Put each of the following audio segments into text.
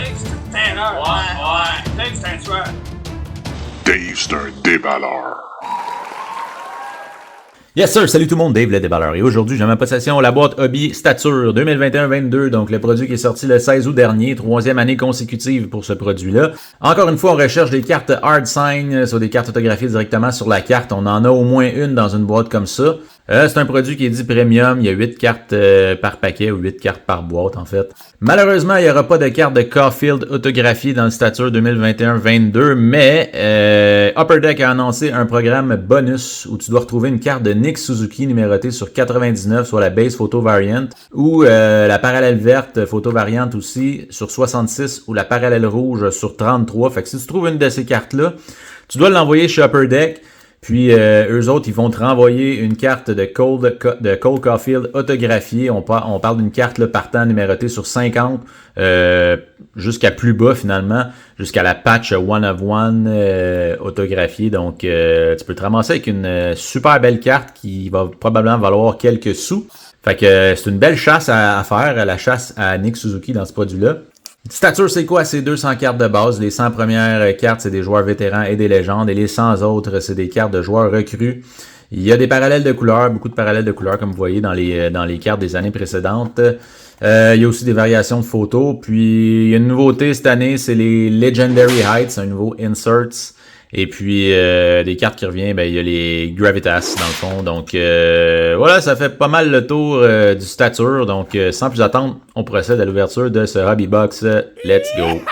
Dave, c'est un terreur. Ouais. Dave, c'est un tueur. Dave, c'est un déballeur. Yes sir, salut tout le monde, Dave le déballeur. Et aujourd'hui, j'ai en ma possession la boîte Hobby Stature 2021-22, donc le produit qui est sorti le 16 août dernier, 3e année consécutive pour ce produit-là. Encore une fois, on recherche des cartes hard sign, sur des cartes autographiées directement sur la carte. On en a au moins une dans une boîte comme ça. C'est un produit qui est dit premium, il y a 8 cartes par paquet ou 8 cartes par boîte en fait. Malheureusement, il n'y aura pas de carte de Caulfield autographiée dans le Stature 2021-22, mais Upper Deck a annoncé un programme bonus où tu dois retrouver une carte de Nick Suzuki numérotée sur 99, soit la base photo variant, ou la parallèle verte photo variant aussi sur 66, ou la parallèle rouge sur 33. Fait que si tu trouves une de ces cartes-là, tu dois l'envoyer chez Upper Deck. Puis eux autres, ils vont te renvoyer une carte de Cole Caulfield autographiée. On parle d'une carte là, partant numérotée sur 50 jusqu'à plus bas finalement, jusqu'à la patch One of One autographiée. Donc tu peux te ramasser avec une super belle carte qui va probablement valoir quelques sous. Fait que c'est une belle chasse à faire, la chasse à Nick Suzuki dans ce produit-là. Stature, c'est quoi? C'est 200 cartes de base. Les 100 premières cartes, c'est des joueurs vétérans et des légendes. Et les 100 autres, c'est des cartes de joueurs recrues. Il y a des parallèles de couleurs, beaucoup de parallèles de couleurs, comme vous voyez dans les cartes des années précédentes. Il y a aussi des variations de photos. Puis, il y a une nouveauté cette année, c'est les Legendary Heights, un nouveau Inserts. Et puis, des cartes qui reviennent, ben il y a les Gravitas dans le fond. Donc, voilà, ça fait pas mal le tour du Stature. Donc, sans plus attendre, on procède à l'ouverture de ce Hobby Box. Let's go!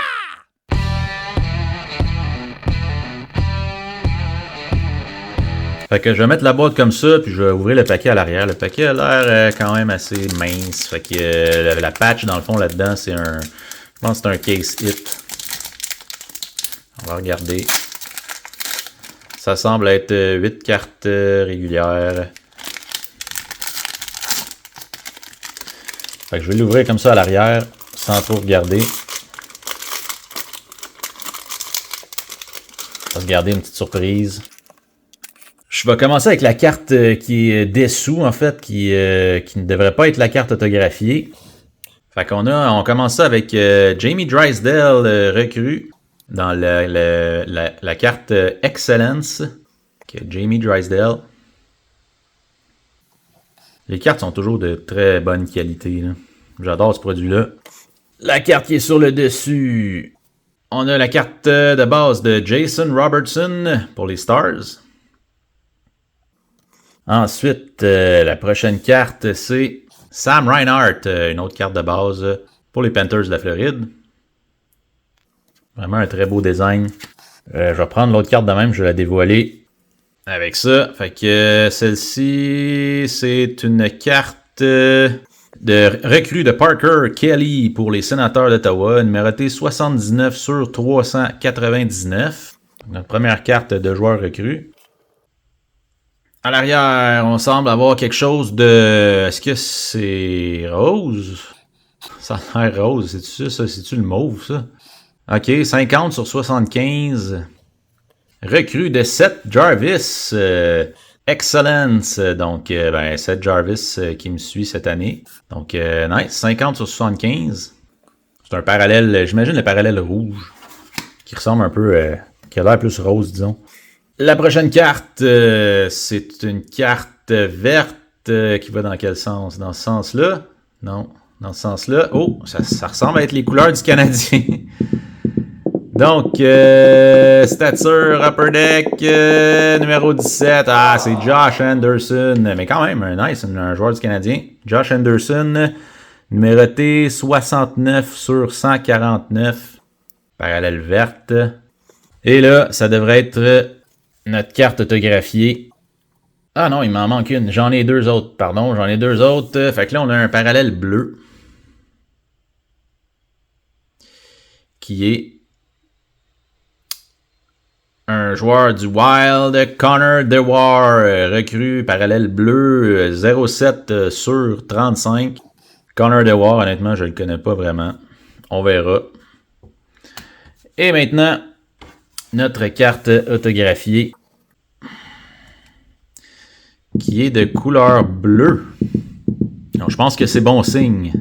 Fait que je vais mettre la boîte comme ça, puis je vais ouvrir le paquet à l'arrière. Le paquet a l'air quand même assez mince. Fait que la patch, dans le fond, là-dedans, c'est un... Je pense que c'est un case hit. On va regarder. Ça semble être 8 cartes régulières. Fait que je vais l'ouvrir comme ça à l'arrière, sans trop regarder. On va regarder une petite surprise. Je vais commencer avec la carte qui est dessous, en fait, qui ne devrait pas être la carte autographiée. Fait on commence ça avec Jamie Drysdale, recrue. Dans la carte Excellence, qui est Jamie Drysdale. Les cartes sont toujours de très bonne qualité. J'adore ce produit-là. La carte qui est sur le dessus. On a la carte de base de Jason Robertson pour les Stars. Ensuite, la prochaine carte, c'est Sam Reinhart, une autre carte de base pour les Panthers de la Floride. Vraiment un très beau design. Je vais prendre l'autre carte de même, je vais la dévoiler avec ça. Fait que celle-ci, c'est une carte de recrue de Parker Kelly pour les Sénateurs d'Ottawa, numérotée 79 sur 399. Notre première carte de joueur recru. À l'arrière, on semble avoir quelque chose de... Est-ce que c'est rose? Ça a l'air rose, c'est-tu ça? C'est-tu le mauve, ça? OK, 50 sur 75. Recrue de Seth Jarvis. Excellence. Donc, Seth Jarvis qui me suit cette année. Donc, nice. 50 sur 75. C'est un parallèle, j'imagine le parallèle rouge. Qui ressemble un peu, qui a l'air plus rose, disons. La prochaine carte, c'est une carte verte qui va dans quel sens? Dans ce sens-là? Non, dans ce sens-là. Oh, ça ressemble à être les couleurs du Canadien. Donc, Stature, Upper Deck, numéro 17. Ah, c'est Josh Anderson. Mais quand même, nice, un joueur du Canadien. Josh Anderson, numéroté 69 sur 149. Parallèle verte. Et là, ça devrait être notre carte autographiée. Ah non, il m'en manque une. J'en ai deux autres, pardon. J'en ai deux autres. Fait que là, on a un parallèle bleu. Qui est un joueur du Wild, Connor Dewar, recrue parallèle bleu, 07 sur 35. Connor Dewar, honnêtement, je ne le connais pas vraiment. On verra. Et maintenant, notre carte autographiée, qui est de couleur bleue. Donc, je pense que c'est bon signe.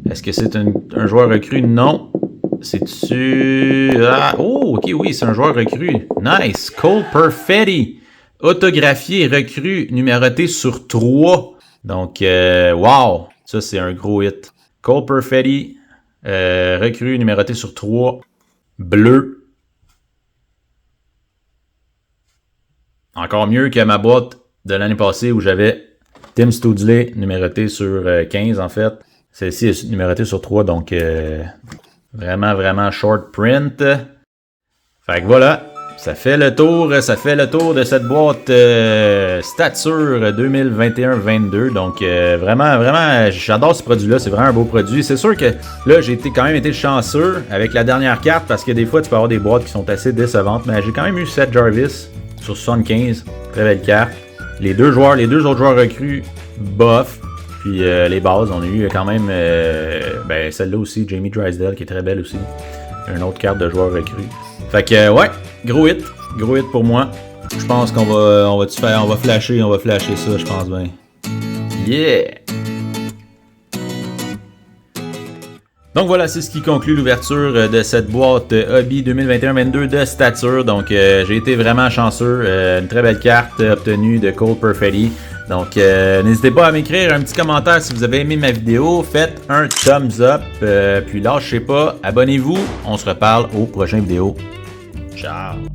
Est-ce que c'est un joueur recru? Non. C'est-tu... Ah, oh, ok, oui, c'est un joueur recru. Nice. Cole Perfetti. Autographié, recru, numéroté sur 3. Donc, wow. Ça, c'est un gros hit. Cole Perfetti, recru, numéroté sur 3. Bleu. Encore mieux que ma boîte de l'année passée où j'avais Tim Studley, numéroté sur 15 en fait. Celle-ci est numérotée sur 3, donc vraiment, vraiment short print. Fait que voilà, ça fait le tour de cette boîte Stature 2021-22. Donc vraiment, vraiment, j'adore ce produit-là, c'est vraiment un beau produit. C'est sûr que là, j'ai quand même été chanceux avec la dernière carte parce que des fois, tu peux avoir des boîtes qui sont assez décevantes. Mais j'ai quand même eu Seth Jarvis sur 75, très belle carte. Les deux autres joueurs recrues, bof. Puis les bases, on a eu quand même celle-là aussi, Jamie Drysdale, qui est très belle aussi. Une autre carte de joueur recru. Fait que ouais, gros hit pour moi. Je pense qu'on va flasher ça, je pense bien. Yeah! Donc voilà, c'est ce qui conclut l'ouverture de cette boîte Hobby 2021-22 de Stature. Donc j'ai été vraiment chanceux. Une très belle carte obtenue de Cole Perfetti. Donc n'hésitez pas à m'écrire un petit commentaire si vous avez aimé ma vidéo. Faites un thumbs up. Puis lâchez pas, abonnez-vous. On se reparle aux prochaines vidéos. Ciao!